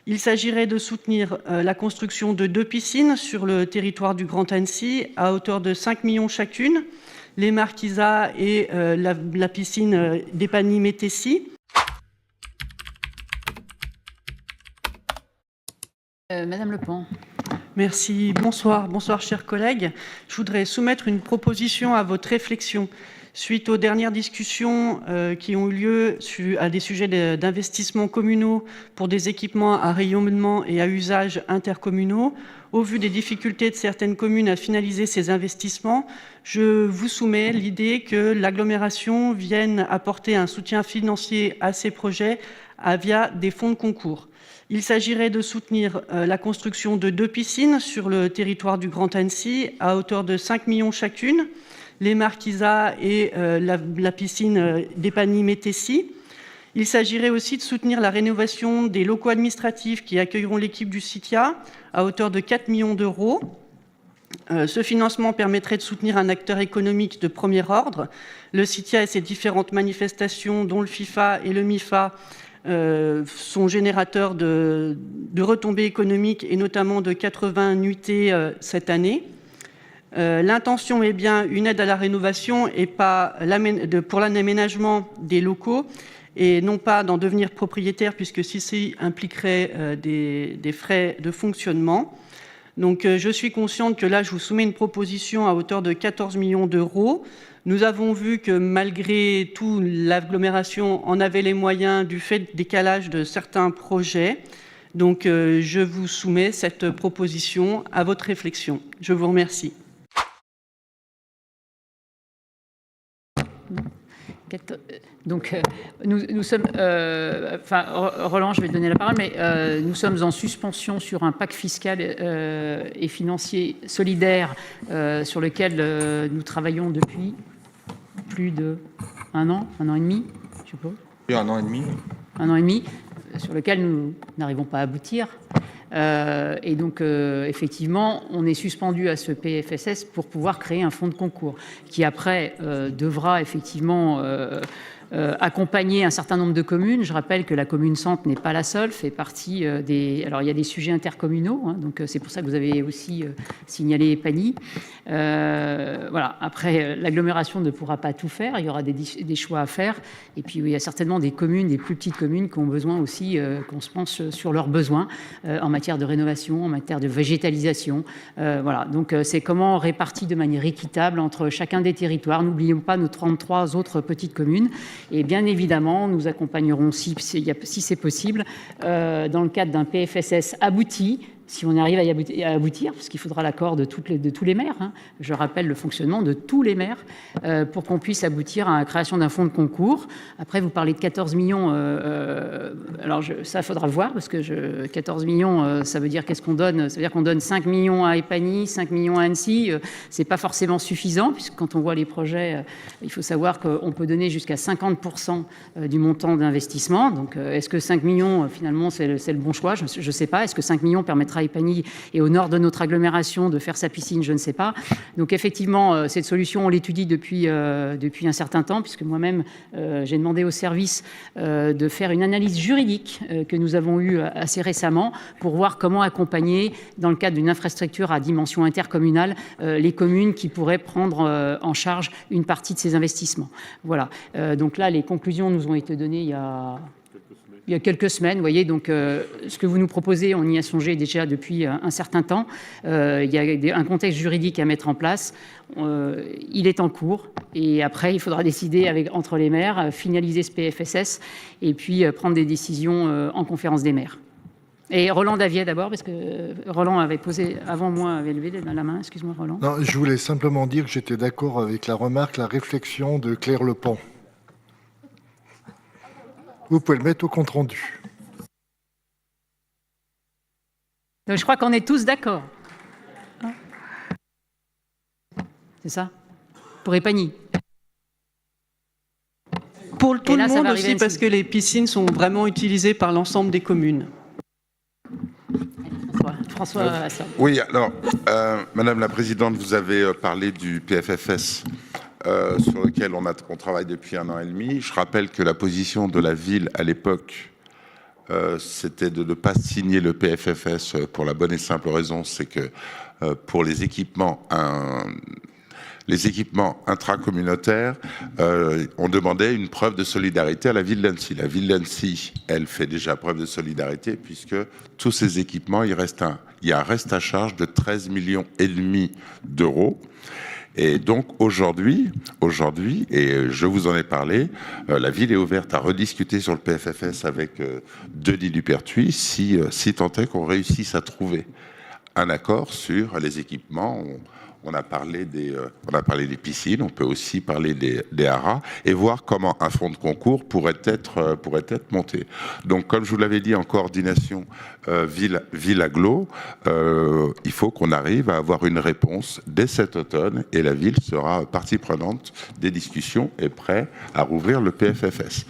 Il s'agirait de soutenir la construction de 2 piscines sur le territoire du Grand Annecy à hauteur de 5 millions chacune, les Marquisas et la piscine d'Épagny-Métessy. Madame Le Pan. Merci. Bonsoir, chers collègues. Je voudrais soumettre une proposition à votre réflexion. Suite aux dernières discussions qui ont eu lieu à des sujets d'investissements communaux pour des équipements à rayonnement et à usage intercommunaux, au vu des difficultés de certaines communes à finaliser ces investissements, je vous soumets l'idée que l'agglomération vienne apporter un soutien financier à ces projets via des fonds de concours. Il s'agirait de soutenir la construction de 2 piscines sur le territoire du Grand Annecy à hauteur de 5 millions chacune, les Marquisas et la piscine d'Épagny-Métessy. Il s'agirait aussi de soutenir la rénovation des locaux administratifs qui accueilleront l'équipe du CITIA à hauteur de 4 millions d'euros. Ce financement permettrait de soutenir un acteur économique de premier ordre. Le CITIA et ses différentes manifestations, dont le FIFA et le MIFA, sont générateurs de retombées économiques et notamment de 80 nuitées cette année. L'intention est bien une aide à la rénovation et pas pour l'aménagement des locaux et non pas d'en devenir propriétaire puisque ceci impliquerait des frais de fonctionnement. Donc je suis consciente que là je vous soumets une proposition à hauteur de 14 millions d'euros. Nous avons vu que malgré tout, l'agglomération en avait les moyens du fait du décalage de certains projets. Donc je vous soumets cette proposition à votre réflexion. Je vous remercie. Donc, nous sommes... Roland, je vais te donner la parole, mais nous sommes en suspension sur un pacte fiscal et financier solidaire sur lequel nous travaillons depuis plus d'1 an, 1 an et demi, je suppose. Oui, 1 an et demi. 1 an et demi, sur lequel nous n'arrivons pas à aboutir. Et donc, effectivement, on est suspendu à ce PFSS pour pouvoir créer un fonds de concours qui, après, devra effectivement accompagner un certain nombre de communes. Je rappelle que la commune centre n'est pas la seule, fait partie des... Alors, il y a des sujets intercommunaux, hein, donc c'est pour ça que vous avez aussi signalé Épagny. Voilà. Après, l'agglomération ne pourra pas tout faire, il y aura des choix à faire. Et puis, il y a certainement des communes, des plus petites communes qui ont besoin aussi qu'on se penche sur leurs besoins en matière de rénovation, en matière de végétalisation. Voilà. Donc, c'est comment on répartit de manière équitable entre chacun des territoires. N'oublions pas nos 33 autres petites communes. Et bien évidemment, nous accompagnerons, si c'est possible, dans le cadre d'un PFSS abouti, si on arrive à aboutir, parce qu'il faudra l'accord de tous les maires, hein. Je rappelle le fonctionnement de tous les maires, pour qu'on puisse aboutir à la création d'un fonds de concours. Après, vous parlez de 14 millions, alors ça, il faudra le voir, parce que 14 millions, ça veut dire qu'est-ce qu'on donne? Ça veut dire qu'on donne 5 millions à Épagny, 5 millions à Annecy, c'est pas forcément suffisant, puisque quand on voit les projets, il faut savoir qu'on peut donner jusqu'à 50% du montant d'investissement. Donc, est-ce que 5 millions, finalement, c'est le bon choix? Je ne sais pas. Est-ce que 5 millions permettra à Épagny et au nord de notre agglomération de faire sa piscine? Je ne sais pas. Donc effectivement, cette solution, on l'étudie depuis un certain temps, puisque moi-même, j'ai demandé au service de faire une analyse juridique que nous avons eue assez récemment pour voir comment accompagner, dans le cadre d'une infrastructure à dimension intercommunale, les communes qui pourraient prendre en charge une partie de ces investissements. Voilà. Donc là, les conclusions nous ont été données il y a quelques semaines, vous voyez, donc ce que vous nous proposez, on y a songé déjà depuis un certain temps. Il y a un contexte juridique à mettre en place. Il est en cours et après, il faudra décider entre les maires, finaliser ce PFSS et puis prendre des décisions en conférence des maires. Et Roland Davier d'abord, parce que Roland avait posé, avant moi, avait levé la main. Excuse-moi, Roland. Non, je voulais simplement dire que j'étais d'accord avec la remarque, la réflexion de Claire Le Pan. Vous pouvez le mettre au compte-rendu. Je crois qu'on est tous d'accord. C'est ça? Pour Épagny. Pour tout le monde aussi, parce que les piscines sont vraiment utilisées par l'ensemble des communes. François. Oui, alors, Madame la Présidente, vous avez parlé du PFFS. Sur lequel on travaille depuis 1 an et demi. Je rappelle que la position de la ville à l'époque c'était de ne pas signer le PFFS pour la bonne et simple raison, c'est que pour les équipements intracommunautaires, on demandait une preuve de solidarité à la ville d'Annecy. La ville d'Annecy, elle fait déjà preuve de solidarité puisque tous ces équipements, il y a un reste à charge de 13,5 millions d'euros. Et donc aujourd'hui, et je vous en ai parlé, la ville est ouverte à rediscuter sur le PFFS avec Denis Dupertuis si tant est qu'on réussisse à trouver un accord sur les équipements. On a parlé des piscines, on peut aussi parler des haras et voir comment un fonds de concours pourrait être monté. Donc, comme je vous l'avais dit, en coordination ville-agglo, il faut qu'on arrive à avoir une réponse dès cet automne et la ville sera partie prenante des discussions et prête à rouvrir le PFFS.